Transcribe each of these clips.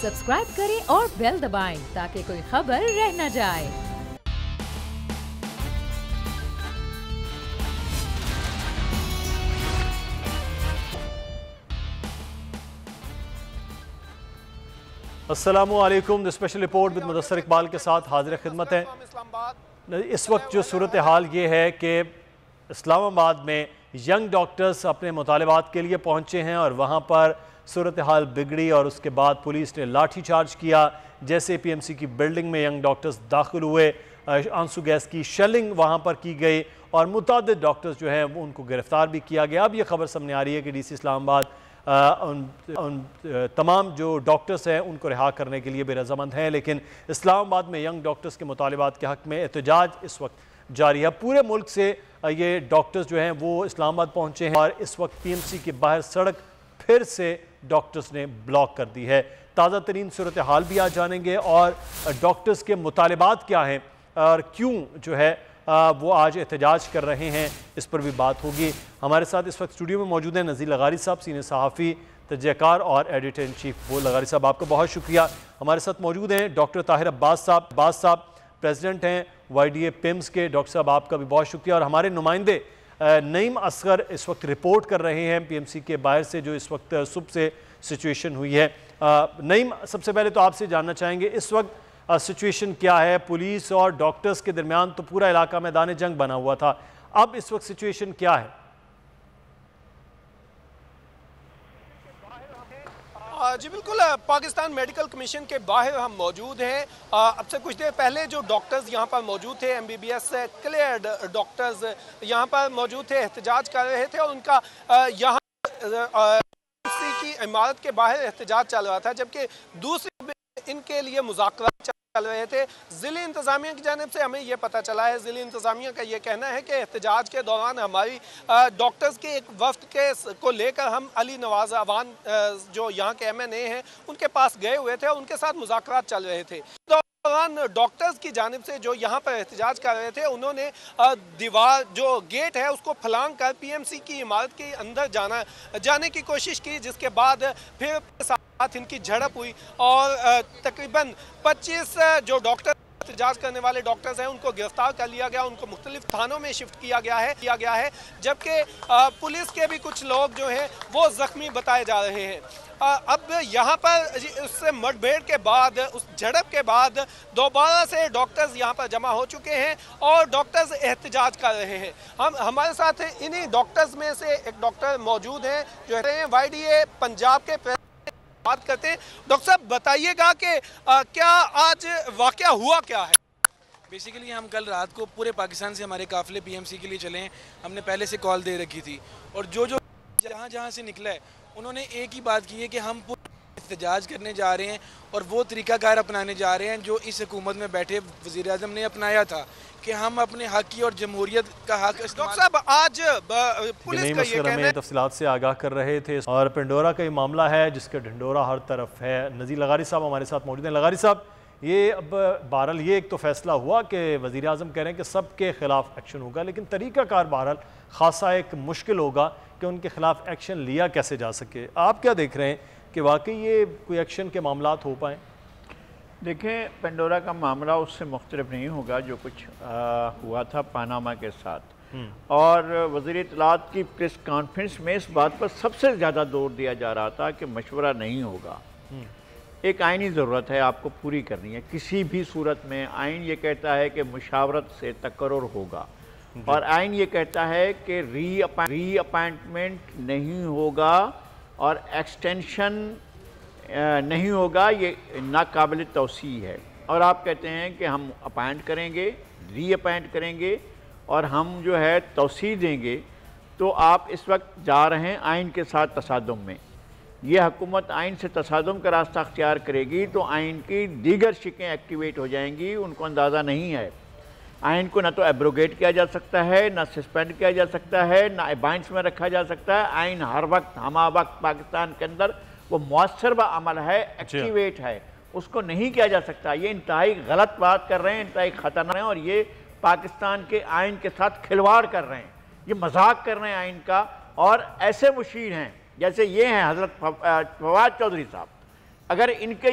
Subscribe करें और bell दबाएं ताकि कोई खबर रह न जाए। अस्सलामुअलैकुम। Special report with Mudassar Iqbal के साथ हाजिर खिदमत है। इस वक्त जो सूरत हाल ये है कि इस्लामाबाद में यंग डॉक्टर्स अपने मुतालबात के लिए पहुंचे हैं और वहां पर सूरत हाल बिगड़ी और उसके बाद पुलिस ने लाठी चार्ज किया। जैसे पीएमसी की बिल्डिंग में यंग डॉक्टर्स दाखिल हुए, आंसू गैस की शेलिंग वहां पर की गई और मुतअद्दिद डॉक्टर्स जो हैं वो उनको गिरफ्तार भी किया गया। अब ये खबर सामने आ रही है कि डीसी इस्लामाबाद उन तमाम जो डॉक्टर्स हैं उनको रिहा करने के लिए बेरज़ामंद हैं, लेकिन इस्लामाबाद में यंग डॉक्टर्स के मुतालबात के हक़ में एहतजाज इस वक्त जारी है। पूरे मुल्क से ये डॉक्टर्स जो हैं वो इस्लामाबाद पहुँचे हैं और इस वक्त पीएमसी के बाहर सड़क फिर से डॉक्टर्स ने ब्लॉक कर दी है। ताज़ा तरीन सूरत हाल भी आज जानेंगे और डॉक्टर्स के मुतालबात क्या हैं और क्यों जो है वो आज एहतजाज कर रहे हैं, इस पर भी बात होगी। हमारे साथ इस वक्त स्टूडियो में मौजूद हैं नज़ीर लगारी साहब, सीनियर सहाफ़ी, तजज़ियाकार और एडिटर इन चीफ। वो लगारी साहब आपका बहुत शुक्रिया। हमारे साथ मौजूद हैं डॉक्टर ताहिर अब्बास साहब प्रेसिडेंट हैं YDA पिम्स के। डॉक्टर साहब आपका भी बहुत शुक्रिया। और हमारे नुमाइंदे नईम असगर इस वक्त रिपोर्ट कर रहे हैं PMC के बाहर से, जो इस वक्त सुबह से सिचुएशन हुई है। नईम, सबसे पहले तो आपसे जानना चाहेंगे इस वक्त सिचुएशन क्या है? पुलिस और डॉक्टर्स के दरमियान तो पूरा इलाका मैदान जंग बना हुआ था, अब इस वक्त सिचुएशन क्या है? जी बिल्कुल, पाकिस्तान मेडिकल कमीशन के बाहर हम मौजूद हैं। अब से कुछ देर पहले जो डॉक्टर्स यहाँ पर मौजूद थे, MBBS क्लियर्ड डॉक्टर्स यहाँ पर मौजूद थे, एहतजाज कर रहे थे और उनका यहाँ की इमारत के बाहर एहतजाज चल रहा था, जबकि दूसरी इनके लिए मुज़ाकरात चल रहे थे। ज़िली इंतज़ामिया की जानिब से हमें यह पता चला है, ज़िली इंतज़ामिया का ये कहना है कि एहतजाज के दौरान हमारी डॉक्टर्स के एक वफ्द को लेकर हम अली नवाज अवान जो यहाँ के MNA हैं उनके पास गए हुए थे और उनके साथ मुज़ाकरात चल रहे थे। दौरान डॉक्टर्स की जानिब से जो यहाँ पर एहतजाज कर रहे थे, उन्होंने दीवार जो गेट है उसको फलांग कर PMC की इमारत के अंदर जाने की कोशिश की, जिसके बाद फिर साथ इनकी झड़प हुई और तकरीबन 25 जो डॉक्टर एहतजाज करने वाले डॉक्टर्स हैं उनको गिरफ्तार कर लिया गया, उनको मुख्तलिफ थानों में शिफ्ट किया गया है, जबकि पुलिस के भी कुछ लोग जो हैं वो जख्मी बताए जा रहे हैं। अब यहाँ पर उस मुठभेड़ के बाद, उस झड़प के बाद दोबारा से डॉक्टर्स यहाँ पर जमा हो चुके हैं और डॉक्टर्स एहतजाज कर रहे हैं। हमारे साथ इन्हीं डॉक्टर्स में से एक डॉक्टर मौजूद हैं जो हैं YDA पंजाब के बात करते हैं। डॉक्टर साहब बताइएगा कि क्या आज वाकया हुआ क्या है? बेसिकली हम कल रात को पूरे पाकिस्तान से हमारे काफिले PMC के लिए चले हैं, हमने पहले से कॉल दे रखी थी और जो जहाँ से निकला है उन्होंने एक ही बात की है कि हम एहतजाज करने जा रहे हैं और वो तरीक़ाकार अपनाने जा रहे हैं जो इस हुकूमत में बैठे वज़ीर आज़म ने अपनाया था कि हम अपने हक़ की और जमहूरियत का हक़। डॉक्टर साहब आज पुलिस का ये कहना है, तफसीलात से आगाह कर रहे थे और पिंडोरा का ये मामला है जिसका ढिंडोरा हर तरफ है। नज़ीर लगारी साहब हमारे साथ मौजूद हैं। लगारी साहब, ये अब बहरहाल ये एक तो फैसला हुआ कि वज़ीर आज़म कह रहे हैं कि सबके खिलाफ एक्शन होगा, लेकिन तरीक़ाकार बहरहाल खासा एक मुश्किल होगा कि उनके खिलाफ एक्शन लिया कैसे जा सके। आप क्या देख रहे हैं कि वाकई ये कोई एक्शन के मामलात हो पाएँ? देखें, पेंडोरा का मामला उससे मुख्तलिफ नहीं होगा जो कुछ हुआ था पानामा के साथ। और वज़ीर इत्तलात की प्रेस कॉन्फ्रेंस में इस बात पर सबसे ज़्यादा जोर दिया जा रहा था कि मशवरा नहीं होगा। एक आइनी ज़रूरत है आपको पूरी करनी है, किसी भी सूरत में आइन ये कहता है कि मुशावरत से तकर्रुर होगा और आइन ये कहता है कि री अपॉइंटमेंट नहीं होगा और एक्सटेंशन नहीं होगा, ये नाकाबिल तौसी है। और आप कहते हैं कि हम अपॉइंट करेंगे, री अपॉइंट करेंगे और हम जो है तौसी देंगे, तो आप इस वक्त जा रहे हैं आइन के साथ तसादुम में। ये हुकूमत आइन से तसादुम का रास्ता अख्तियार करेगी तो आइन की दीगर शिकें एक्टिवेट हो जाएंगी, उनको अंदाज़ा नहीं है। आइन को ना तो एब्रोगेट किया जा सकता है, ना सस्पेंड किया जा सकता है, ना अबाइंस में रखा जा सकता है। आइन हर वक्त हमा वक्त पाकिस्तान के अंदर वो मौसर अमल है, एक्टिवेट है, उसको नहीं किया जा सकता। ये इंतहाई गलत बात कर रहे हैं, इंतहाई ख़तरनाक है और ये पाकिस्तान के आइन के साथ खिलवाड़ कर रहे हैं, ये मजाक कर रहे हैं आइन का। और ऐसे मुशीर हैं जैसे ये हैं हज़रत फवाद चौधरी साहब, अगर इनके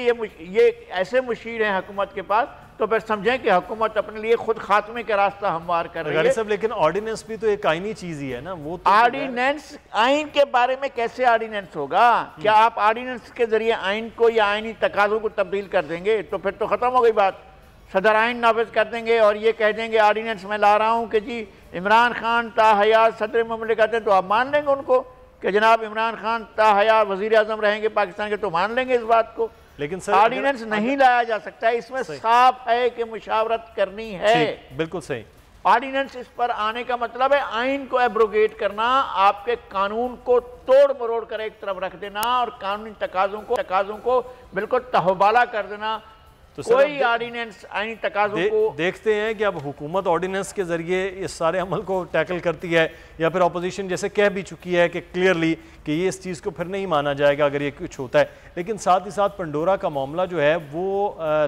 ये ऐसे मुशीर हैं हुकूमत के पास, तो फिर समझें कि हुकूमत अपने लिए खुद खात्मे का रास्ता हमवार कर रही है। सब लेकिन ऑर्डिनेंस भी तो एक आईनी चीज ही है ना, वो तो ऑर्डिनेंस आइन के बारे में कैसे ऑर्डिनेंस होगा? क्या आप ऑर्डिनेंस के जरिए आइन को या आइनी तकाज़ों को तब्दील कर देंगे? तो फिर तो ख़त्म हो गई बात। सदर आइन नाफिज कर देंगे और ये कह देंगे ऑर्डिनेंस में ला रहा हूँ कि जी इमरान खान ताहयात सदर मुमलिकत है, तो आप मान लेंगे उनको कि जनाब इमरान खान ताहयात वज़ीर आज़म रहेंगे पाकिस्तान के, तो मान लेंगे इस बात को। लेकिन सर ऑर्डिनेंस नहीं लाया जा सकता है, इसमें साफ है कि मुशावरत करनी है। बिल्कुल सही। ऑर्डिनेंस इस पर आने का मतलब है आइन को एब्रोगेट करना, आपके कानून को तोड़ मरोड़ कर एक तरफ रख देना और कानूनी तकाज़ों को बिल्कुल तहवाला कर देना। तो कोई ऑर्डिनेंस आइनी तकाज़ों को देखते हैं कि अब हुकूमत ऑर्डिनेंस के जरिए इस सारे अमल को टैकल करती है या फिर अपोजिशन जैसे कह भी चुकी है कि क्लियरली कि ये इस चीज़ को फिर नहीं माना जाएगा अगर ये कुछ होता है। लेकिन साथ ही साथ पंडोरा का मामला जो है वो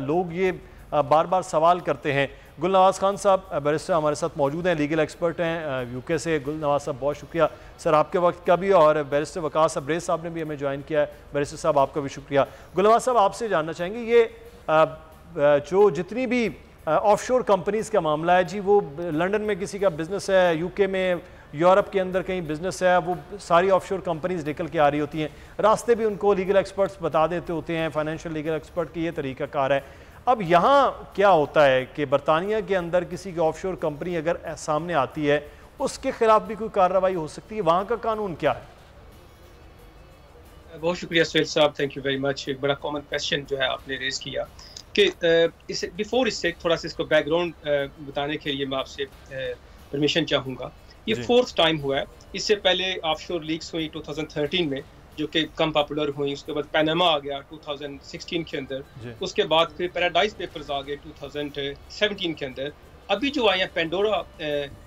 लोग ये बार बार सवाल करते हैं। गुलनवाज खान साहब बैरिस्टर हमारे साथ मौजूद हैं, लीगल एक्सपर्ट हैं यूके से। गुलनवाज साहब बहुत शुक्रिया सर आपके वक्त का भी, और बैरिस्टर वकास अब्रेज साहब ने भी हमें ज्वाइन किया है। बैरिस्टर साहब आपका भी शुक्रिया। गुलनवाज साहब आपसे जानना चाहेंगे, ये जो जितनी भी ऑफशोर कंपनीज़ का मामला है जी, वो लंदन में किसी का बिज़नेस है, यूके में, यूरोप के अंदर कहीं बिज़नेस है, वो सारी ऑफशोर कंपनीज़ निकल के आ रही होती हैं। रास्ते भी उनको लीगल एक्सपर्ट्स बता देते होते हैं, फाइनेंशियल लीगल एक्सपर्ट की ये तरीका कार है। अब यहाँ क्या होता है कि बरतानिया के अंदर किसी की ऑफशोर कंपनी अगर सामने आती है, उसके खिलाफ भी कोई कार्रवाई हो सकती है, वहाँ का कानून क्या है? बहुत शुक्रिया सुहेल साहब, थैंक यू वेरी मच। एक बड़ा कॉमन क्वेश्चन जो है आपने रेज किया कि इसे बिफोर इससे थोड़ा सा इसको बैकग्राउंड बताने के लिए मैं आपसे परमिशन चाहूँगा। ये 4th टाइम हुआ है। इससे पहले ऑफशोर लीक्स हुई 2013 में जो कि कम पॉपुलर हुई, उसके बाद पैनामा आ गया 2016 के अंदर, उसके बाद फिर पैराडाइज पेपर्स आ गए 2017 के अंदर। अभी जो आए हैं पेंडोरा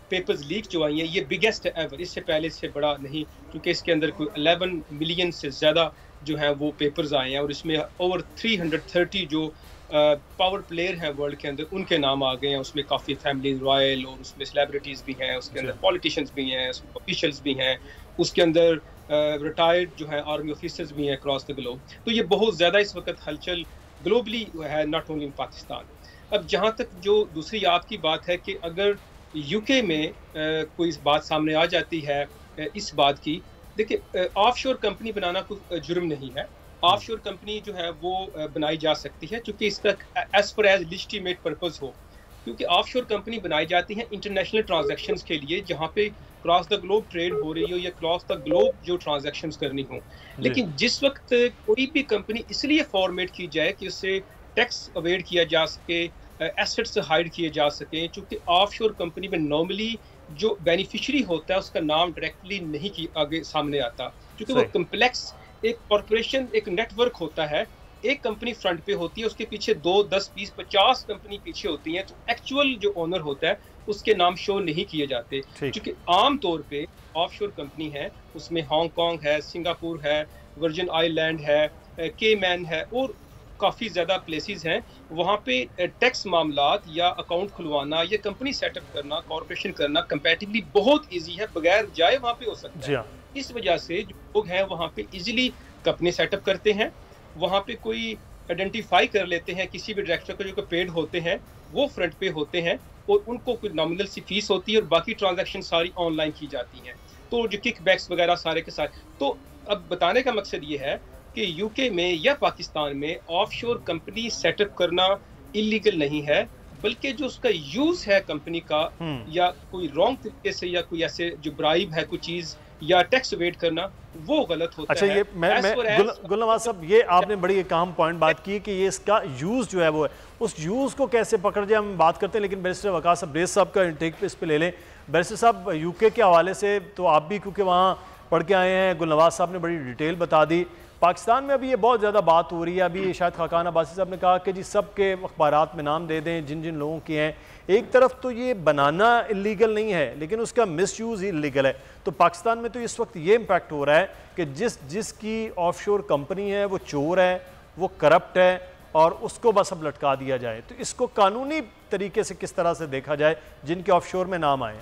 पेपर्स लीक जो आई हैं, ये बिगेस्ट एवर, इससे पहले से बड़ा नहीं, क्योंकि इसके अंदर कोई 11 मिलियन से ज़्यादा जो है वो पेपर्स आए हैं और इसमें ओवर 330 जो पावर प्लेयर हैं वर्ल्ड के अंदर उनके नाम आ गए हैं। उसमें काफ़ी फैमिली रॉयल और उसमें सेलिब्रिटीज़ भी हैं, उसके अंदर पॉलिटिशियंस भी हैं, उसमें ऑफिशियल्स भी हैं, उसके अंदर रिटायर्ड जो है आर्मी ऑफिसर्स भी हैं अक्रॉस द ग्लोब। तो ये बहुत ज़्यादा इस वक्त हलचल ग्लोबली है, नॉट ओनली इन पाकिस्तान। अब जहाँ तक जो दूसरी आपकी बात है कि अगर यूके में कोई इस बात सामने आ जाती है इस बात की, देखिए ऑफशोर कंपनी बनाना कोई जुर्म नहीं है। ऑफशोर कंपनी जो है वो बनाई जा सकती है क्योंकि इसका as per as legitimate purpose हो, क्योंकि ऑफशोर कंपनी बनाई जाती है इंटरनेशनल ट्रांजैक्शंस के लिए, जहाँ पे क्रॉस द ग्लोब ट्रेड हो रही हो या क्रॉस द ग्लोब जो ट्रांजैक्शंस करनी हो। लेकिन जिस वक्त कोई भी कंपनी इसलिए फॉर्मेट की जाए कि उससे टैक्स अवेड किया जा सके, एसेट्स हाइड किए जा सके, क्योंकि ऑफशोर कंपनी में नॉर्मली जो बेनिफिशियरी होता है उसका नाम डायरेक्टली नहीं की आगे सामने आता, क्योंकि वो कम्प्लेक्स एक कॉर्पोरेशन एक नेटवर्क होता है। एक कंपनी फ्रंट पे होती है, उसके पीछे 2, 10, 20, 50 कंपनी पीछे होती हैं, तो एक्चुअल जो ओनर होता है उसके नाम शो नहीं किए जाते, क्योंकि आम तौर पे ऑफशोर कंपनी है उसमें हांगकांग है, सिंगापुर है, वर्जिन आइलैंड है, केमैन है और काफ़ी ज़्यादा प्लेसेस हैं। वहाँ पे टैक्स मामलात या अकाउंट खुलवाना या कंपनी सेटअप करना, कॉर्पोरेशन करना कंपैरेटिवली बहुत इजी है, बगैर जाए वहाँ पे हो सकता है। इस वजह से जो लोग हैं वहाँ पे इजीली कंपनी सेटअप करते हैं, वहाँ पे कोई आइडेंटिफाई कर लेते हैं किसी भी डायरेक्टर को जो पेड होते हैं वो फ्रंट पे होते हैं और उनको कोई नॉमिनल सी फीस होती है और बाकी ट्रांजैक्शन सारी ऑनलाइन की जाती हैं, तो जो किकबैक्स वगैरह सारे के सारे। तो अब बताने का मकसद ये है कि यूके में या पाकिस्तान में ऑफशोर कंपनी सेटअप करना इलीगल नहीं है, बल्कि जो उसका यूज है कंपनी का या कोई रॉन्ग तरीके से या कोई ऐसे जो ब्राइब है कोई चीज या टैक्स अवेड करना वो गलत होता है। अच्छा, ये मैं गुलनवाज साहब, ये आपने बड़ी एक अहम पॉइंट बात की कि ये इसका यूज जो है वो है, उस यूज को कैसे पकड़ जाए हम बात करते हैं। लेकिन बैरिस्टर वकास अब्रेज साहब का इंटेक पे इस पे ले लें। बैरिस्टर साहब, यूके के हवाले से तो आप भी क्योंकि वहाँ पढ़ के आए हैं, गुलनवाज साहब ने बड़ी डिटेल बता दी। पाकिस्तान में अभी ये बहुत ज़्यादा बात हो रही है। अभी शायद खाकान अब्बासी साहब ने कहा कि जी सब के अखबारात में नाम दे दें जिन जिन लोगों के हैं। एक तरफ तो ये बनाना इलीगल नहीं है लेकिन उसका मिसयूज़ ही इलीगल है। तो पाकिस्तान में तो इस वक्त ये इम्पैक्ट हो रहा है कि जिसकी ऑफशोर कंपनी है वो चोर है, वो करप्ट है और उसको बस अब लटका दिया जाए। तो इसको कानूनी तरीके से किस तरह से देखा जाए जिनके ऑफशोर में नाम आए?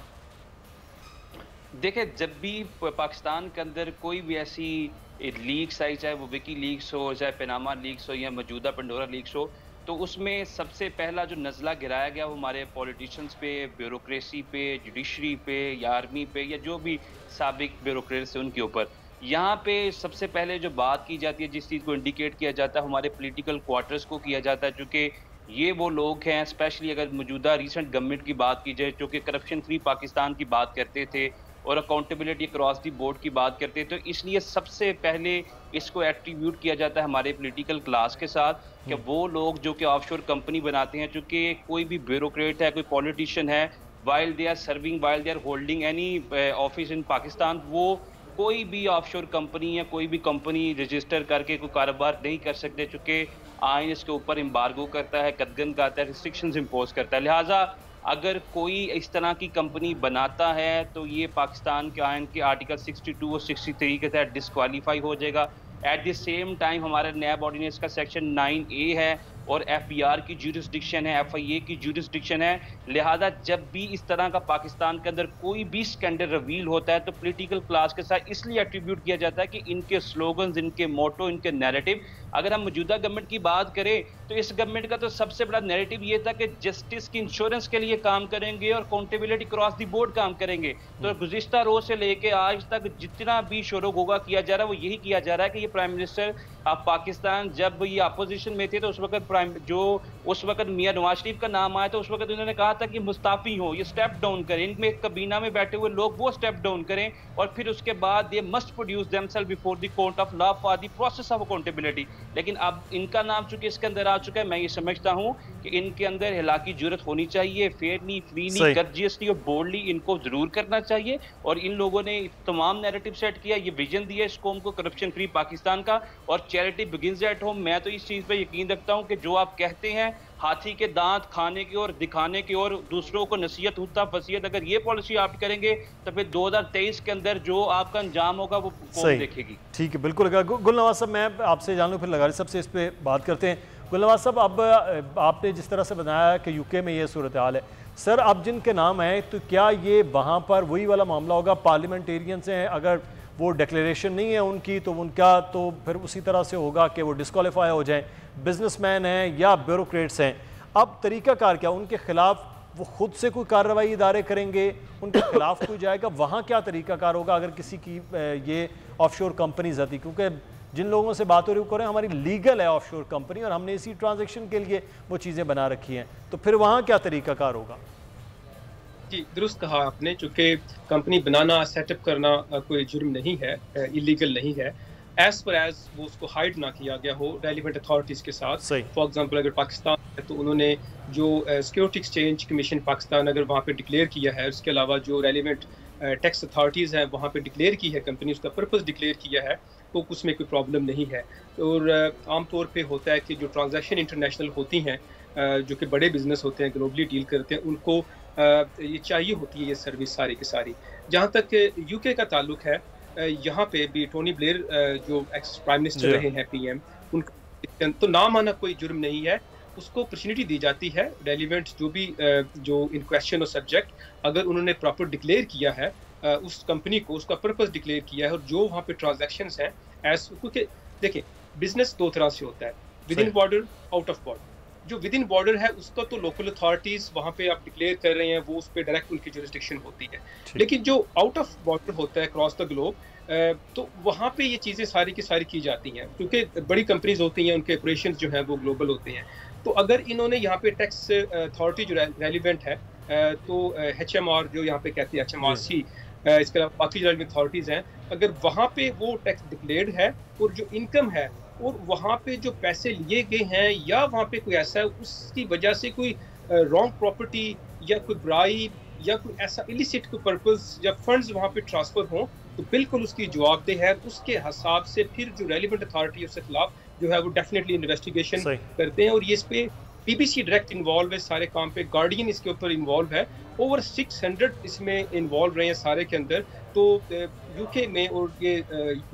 देखिए, जब भी पाकिस्तान के अंदर कोई भी ऐसी लीक्स आई, चाहे वो विकी लीक्स हो, चाहे पनामा लीक्स हो या मौजूदा पेंडोरा लीक्स हो, तो उसमें सबसे पहला जो नज़ला गिराया गया वो हमारे पॉलिटिशियंस पे, ब्यूरोक्रेसी पे, जुडिशरी पे या आर्मी पे या जो भी साबिक ब्यूरोक्रेट्स हैं उनके ऊपर। यहाँ पे सबसे पहले जो बात की जाती है, जिस चीज़ को इंडिकेट किया जाता है, हमारे पॉलिटिकल क्वार्टर्स को किया जाता है, चूँकि ये वो लोग हैं, स्पेशली अगर मौजूदा रिसेंट गवर्नमेंट की बात की जाए, जो कि करप्शन फ्री पाकिस्तान की बात करते थे और अकाउंटेबिलिटी क्रॉस दी बोर्ड की बात करते हैं, तो इसलिए सबसे पहले इसको एट्रीब्यूट किया जाता है हमारे पॉलिटिकल क्लास के साथ कि वो लोग जो कि ऑफशोर कंपनी बनाते हैं, चूँकि कोई भी ब्यूरोक्रेट है, कोई पॉलिटिशियन है, while they are holding any office in Pakistan, वो कोई भी ऑफशोर कंपनी या कोई भी कंपनी रजिस्टर करके कोई कारोबार नहीं कर सकते, चूँकि आइन इसके ऊपर एम्बार्गो करता है, कदगन करता है, रिस्ट्रिक्शंस इम्पोज करता है। लिहाजा अगर कोई इस तरह की कंपनी बनाता है तो ये पाकिस्तान के आइन के आर्टिकल 62 और 63 के तहत डिस्क्वालीफाई हो जाएगा। एट द सेम टाइम हमारे नैब ऑर्डिनेंस का सेक्शन 9A है और FBR की ज्यूरिसडिक्शन है, FIA की ज्यूरिसडिक्शन है। लिहाजा जब भी इस तरह का पाकिस्तान के अंदर कोई भी स्कैंडल रिवील होता है तो पॉलिटिकल क्लास के साथ इसलिए एट्रीब्यूट किया जाता है कि इनके स्लोगन्स, इनके मोटो, इनके नैरेटिव, अगर हम मौजूदा गवर्नमेंट की बात करें तो इस गवर्नमेंट का तो सबसे बड़ा नैरेटिव ये था कि जस्टिस की इंश्योरेंस के लिए काम करेंगे और अकाउंटेबिलिटी क्रॉस दी बोर्ड काम करेंगे। तो गुज़िश्ता रोज से लेके आज तक जितना भी शोरो गोगा किया जा रहा है वो यही किया जा रहा है कि ये प्राइम मिनिस्टर ऑफ पाकिस्तान जब ये अपोजिशन में थे तो उस वक्त मियां नवाज शरीफ का नाम आया तो उस वक्त उन्होंने कहा था कि मुस्ताफी हो, ये स्टेप डाउन करें, इनमें कबीना में बैठे हुए लोग वो स्टेप डाउन करें और फिर उसके बाद ये must produce themselves before the court of law for the process of accountability. लेकिन अब इनका नाम चूंकि इसके अंदर आ चुका है, मैं ये समझता हूँ कि इनके अंदर हिलाकी जुर्रत होनी चाहिए, फेयरली, फ्रीली, गर्जियसली और बोल्डली इनको जरूर करना चाहिए। और इन लोगों ने तमाम नैरेटिव सेट किया, ये विजन दिया इस कौम को करप्शन फ्री पाकिस्तान का, और चैरिटी बिगिंस एट होम। मैं तो इस चीज़ पे यकीन रखता हूँ कि जो आप कहते हैं हाथी के दांत खाने की और दिखाने की और दूसरों को नसीहत हुत्ता फसीयत, अगर ये पॉलिसी आप करेंगे तो फिर 2023 के अंदर जो आपका अंजाम होगा वो कौन देखेगी। ठीक है, बिल्कुल। गुलनवाज साहब, मैं आपसे जान लूँ, फिर लगारी साहब से इस पर बात करते हैं। गुलनवाज साहब, अब आपने जिस तरह से बताया कि यूके में ये सूरत हाल है, सर अब जिनके नाम हैं तो क्या ये वहाँ पर वही वाला मामला होगा, पार्लियामेंटेरियंस हैं, अगर वो डिक्लेरेशन नहीं है उनकी तो उनका तो फिर उसी तरह से होगा कि वो डिस्क्वालीफाई हो जाएं, बिजनेसमैन हैं या ब्यूरोक्रेट्स हैं। अब तरीक़ाकार क्या, उनके खिलाफ वो खुद से कोई कार्रवाई इदारे करेंगे, उनके खिलाफ कोई जाएगा, वहाँ क्या तरीक़ाकार होगा अगर किसी की ये ऑफशोर कंपनीज आती, क्योंकि जिन लोगों से बात हो रही है हमारी लीगल है ऑफशोर कंपनी और हमने इसी ट्रांजेक्शन के लिए वो चीज़ें बना रखी हैं, तो फिर वहाँ क्या तरीक़ाकार होगा? जी, दुरुस्त कहा आपने, चूँकि कंपनी बनाना, सेटअप करना कोई जुर्म नहीं है, इलीगल नहीं है, एज पर एज वो उसको हाइड ना किया गया हो रेलिवेंट अथॉरिटीज़ के साथ। फॉर एग्जांपल अगर पाकिस्तान है तो उन्होंने जो सिक्योरिटी एक्सचेंज कमीशन पाकिस्तान अगर वहाँ पे डिक्लेयर किया है, उसके अलावा जो रेलिवेंट टैक्स अथॉरिटीज़ हैं वहाँ पे डिक्लेयर की है कंपनी, उसका पर्पस डिक्लेयर किया है, तो उसमें कोई प्रॉब्लम नहीं है। और आमतौर पे होता है कि जो ट्रांजैक्शन इंटरनेशनल होती हैं, जो कि बड़े बिजनेस होते हैं, ग्लोबली डील करते हैं, उनको ये चाहिए होती है ये सर्विस सारी की सारी। जहाँ तक यूके का ताल्लुक है, यहाँ पे भी टोनी ब्लेयर जो एक्स प्राइम मिनिस्टर रहे हैं, पीएम, उनका तो नाम आना कोई जुर्म नहीं है, उसको अपॉर्चुनिटी दी जाती है। रेलिवेंट जो भी जो इन क्वेश्चन और सब्जेक्ट अगर उन्होंने प्रॉपर डिक्लेयर किया है उस कंपनी को, उसका पर्पस डिक्लेयर किया है, और जो वहाँ पे ट्रांजैक्शंस हैं एज, क्योंकि देखिए बिजनेस दो तरह से होता है, with in border, out of border. जो विद इन बॉर्डर है उसका तो लोकल अथॉरिटीज़ वहाँ पे आप डिक्लेयर कर रहे हैं, वो उस पर डायरेक्ट उनकी जुरिस्डिक्शन होती है। लेकिन जो आउट ऑफ बॉर्डर होता है, क्रॉस द ग्लोब, तो वहाँ पे ये चीज़ें सारी की सारी की जाती हैं, क्योंकि बड़ी कंपनीज होती हैं, उनके ऑपरेशंस जो हैं वो ग्लोबल होते हैं। तो अगर इन्होंने यहाँ पे टैक्स अथॉरिटी जो रेलिवेंट है, तो HMR जो यहाँ पे कहते हैं, HMRC, इसके अलावा बाकी जो रेलिवेंट अथॉरिटीज़ हैं, अगर वहाँ पे वो टैक्स डिक्लेयर्ड है और जो इनकम है और वहाँ पे जो पैसे लिए गए हैं या वहाँ पे कोई ऐसा है उसकी वजह से कोई रॉन्ग प्रॉपर्टी या कोई ब्राइब या कोई ऐसा इलिसिट कोई पर्पस या फंड्स वहाँ पे ट्रांसफर हों, तो बिल्कुल उसकी जवाबदेह है। उसके हिसाब से फिर जो रेलिवेंट अथॉरिटी उसके खिलाफ जो है वो डेफिनेटली इन्वेस्टिगेशन करते हैं, और ये इस पे पीबीसी डायरेक्ट इन्वॉल्व है सारे काम पे, गार्डियन इसके ऊपर इन्वॉल्व है, ओवर 600 इसमें इन्वॉल्व रहे हैं सारे के अंदर। तो यूके में और ये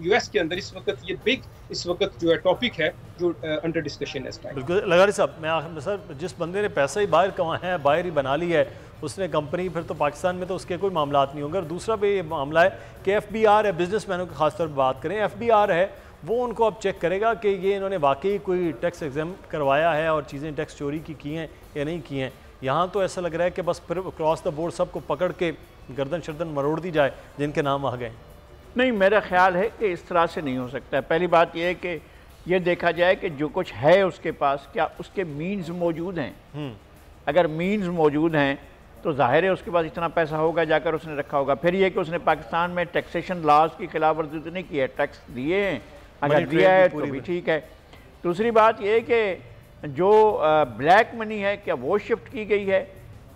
यूएस के अंदर इस वक्त ये बिग इस वक्त जो है टॉपिक है जो अंडर डिस्कशन है इस टाइम। बिल्कुल लगारी साहब, मैं सर जिस बंदे ने पैसा ही बाहर कमाया है, बाहर ही बना ली है उसने कंपनी, फिर तो पाकिस्तान में तो उसके कोई मामला नहीं होंगे। और दूसरा भी ये मामला है कि एफबीआर है, बिजनेसमैनों की खासतौर पर बात करें, एफबीआर है वो उनको अब चेक करेगा कि ये इन्होंने वाकई कोई टैक्स एग्जाम करवाया है और चीज़ें टैक्स चोरी की हैं या नहीं की हैं। यहाँ तो ऐसा लग रहा है कि बस फिर क्रॉस द बोर्ड सबको पकड़ के गर्दन शर्दन मरोड़ दी जाए जिनके नाम आ गए। नहीं, मेरा ख्याल है कि इस तरह से नहीं हो सकता। पहली बात यह है कि ये देखा जाए कि जो कुछ है उसके पास क्या उसके मीन्स मौजूद हैं। अगर मीन्स मौजूद हैं तो जाहिर है उसके पास इतना पैसा होगा, जाकर उसने रखा होगा। फिर ये कि उसने पाकिस्तान में टैक्सेशन लॉज की खिलाफ वर्जी तो नहीं की है, टैक्स दिए हैं, अगर दिया है तो भी ठीक है। दूसरी बात यह कि जो ब्लैक मनी है क्या वो शिफ्ट की गई है।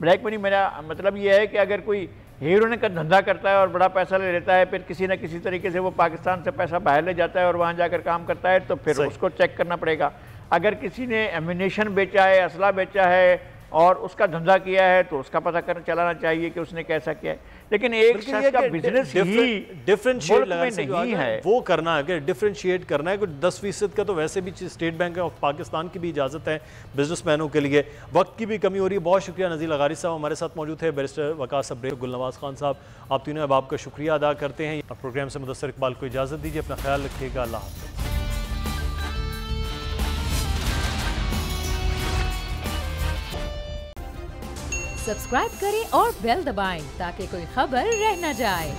ब्लैक मनी मेरा मतलब ये है कि अगर कोई हीरोइन का धंधा करता है और बड़ा पैसा ले लेता है, फिर किसी न किसी तरीके से वो पाकिस्तान से पैसा बाहर ले जाता है और वहाँ जाकर काम करता है, तो फिर उसको चेक करना पड़ेगा। अगर किसी ने एम्यूनेशन बेचा है, असला बेचा है और उसका धंधा किया है तो उसका पता करना चलाना चाहिए कि उसने कैसा किया है। लेकिन एक शख्स का बिजनेस ही डिफरेंशिएट नहीं है, वो करना है कि डिफरेंशिएट करना है। कुछ 10% का तो वैसे भी स्टेट बैंक ऑफ पाकिस्तान की भी इजाज़त है बिजनेसमैनों के लिए। वक्त की भी कमी हो रही है। बहुत शुक्रिया नज़ीर लगारी साहब हमारे साथ मौजूद थे, बैरिस्टर वकास सब्रेर, गुलनवाज खान साहब, आप तीनों अब आपका शुक्रिया अदा करते हैं। प्रोग्राम से मुदस्सिर इकबाल को इजाज़त दीजिए, अपना ख्याल रखिएगा, अल्लाह हाफ़िज़। सब्सक्राइब करें और बेल दबाएं ताकि कोई खबर रह न जाए।